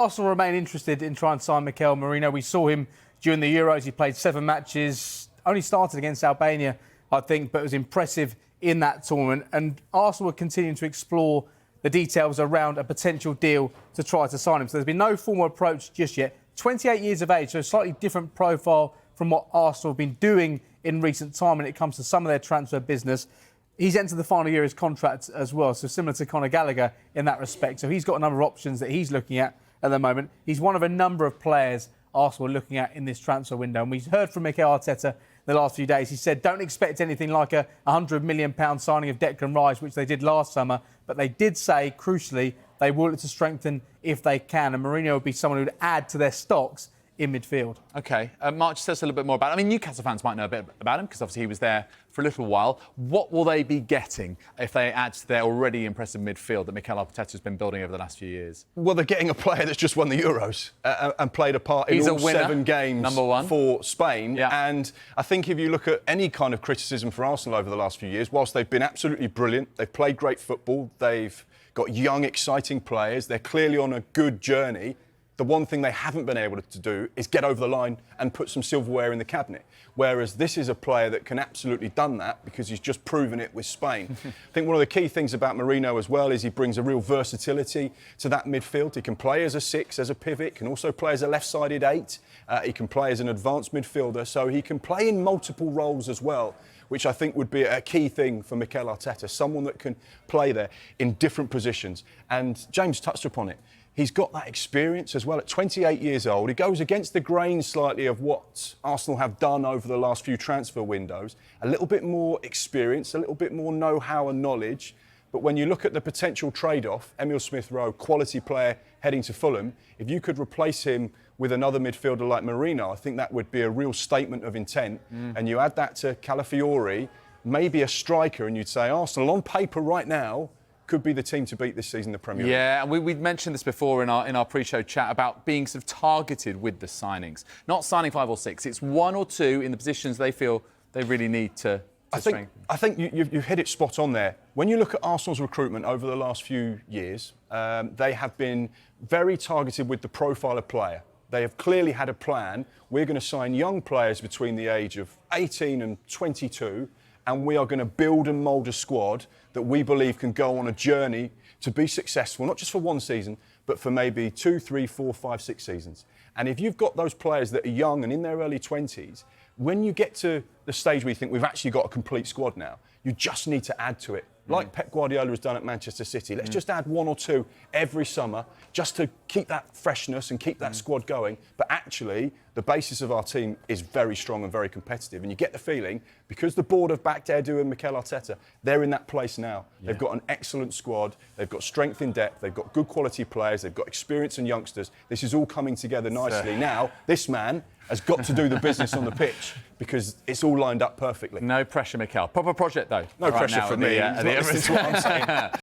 Arsenal remain interested in trying to sign Mikel Merino. We saw him during the Euros. He played 7 matches, only started against Albania, I think, but was impressive in that tournament. And Arsenal are continuing to explore the details around a potential deal to try to sign him. So there's been no formal approach just yet. 28 years of age, so a slightly different profile from what Arsenal have been doing in recent time when it comes to some of their transfer business. He's entered the final year of his contract as well, so similar to Conor Gallagher in that respect. So he's got a number of options that he's looking at the moment. He's one of a number of players Arsenal are looking at in this transfer window. And we've heard from Mikel Arteta the last few days. He said, don't expect anything like a £100 million signing of Declan Rice, which they did last summer. But they did say, crucially, they will look to strengthen if they can. And Mourinho would be someone who would add to their stocks in midfield. OK. Mark, just tell us a little bit more about it. I mean, Newcastle fans might know a bit about him because obviously he was there for a little while. What will they be getting if they add to their already impressive midfield that Mikel Arteta has been building over the last few years? Well, they're getting a player that's just won the Euros and played a part in all 7 games for Spain. Yeah. And I think if you look at any kind of criticism for Arsenal over the last few years, whilst they've been absolutely brilliant, they've played great football, they've got young, exciting players, they're clearly on a good journey. The one thing they haven't been able to do is get over the line and put some silverware in the cabinet. Whereas this is a player that can absolutely done that because he's just proven it with Spain. I think one of the key things about Merino as well is he brings a real versatility to that midfield. He can play as a 6, as a pivot, can also play as a left-sided 8. He can play as an advanced midfielder, so he can play in multiple roles as well, which I think would be a key thing for Mikel Arteta, someone that can play there in different positions. And James touched upon it. He's got that experience as well. At 28 years old, he goes against the grain slightly of what Arsenal have done over the last few transfer windows. A little bit more experience, a little bit more know-how and knowledge. But when you look at the potential trade-off, Emile Smith-Rowe, quality player heading to Fulham, if you could replace him with another midfielder like Merino, I think that would be a real statement of intent. And you add that to Calafiori, maybe a striker, and you'd say Arsenal on paper right now could be the team to beat this season in the Premier League. Yeah, and we'd mentioned this before in our pre-show chat about being sort of targeted with the signings. Not signing 5 or 6, it's 1 or 2 in the positions they feel they really need to strengthen. I think you've hit it spot on there. When you look at Arsenal's recruitment over the last few years, they have been very targeted with the profile of player. They have clearly had a plan. We're going to sign young players between the age of 18 and 22, and we are going to build and mould a squad that we believe can go on a journey to be successful, not just for 1 season, but for maybe 2, 3, 4, 5, 6 seasons. And if you've got those players that are young and in their early 20s, when you get to the stage where you think we've actually got a complete squad now, you just need to add to it. Like Pep Guardiola has done at Manchester City. Let's just add 1 or 2 every summer just to keep that freshness and keep that squad going. But actually, the basis of our team is very strong and very competitive. And you get the feeling, because the board have backed Edu and Mikel Arteta, they're in that place now. Yeah. They've got an excellent squad. They've got strength in depth. They've got good quality players. They've got experience and youngsters. This is all coming together nicely. Now, this man has got to do the business on the pitch because it's all lined up perfectly. No pressure, Mikel. Proper project, though. No pressure for me. This is what I'm saying.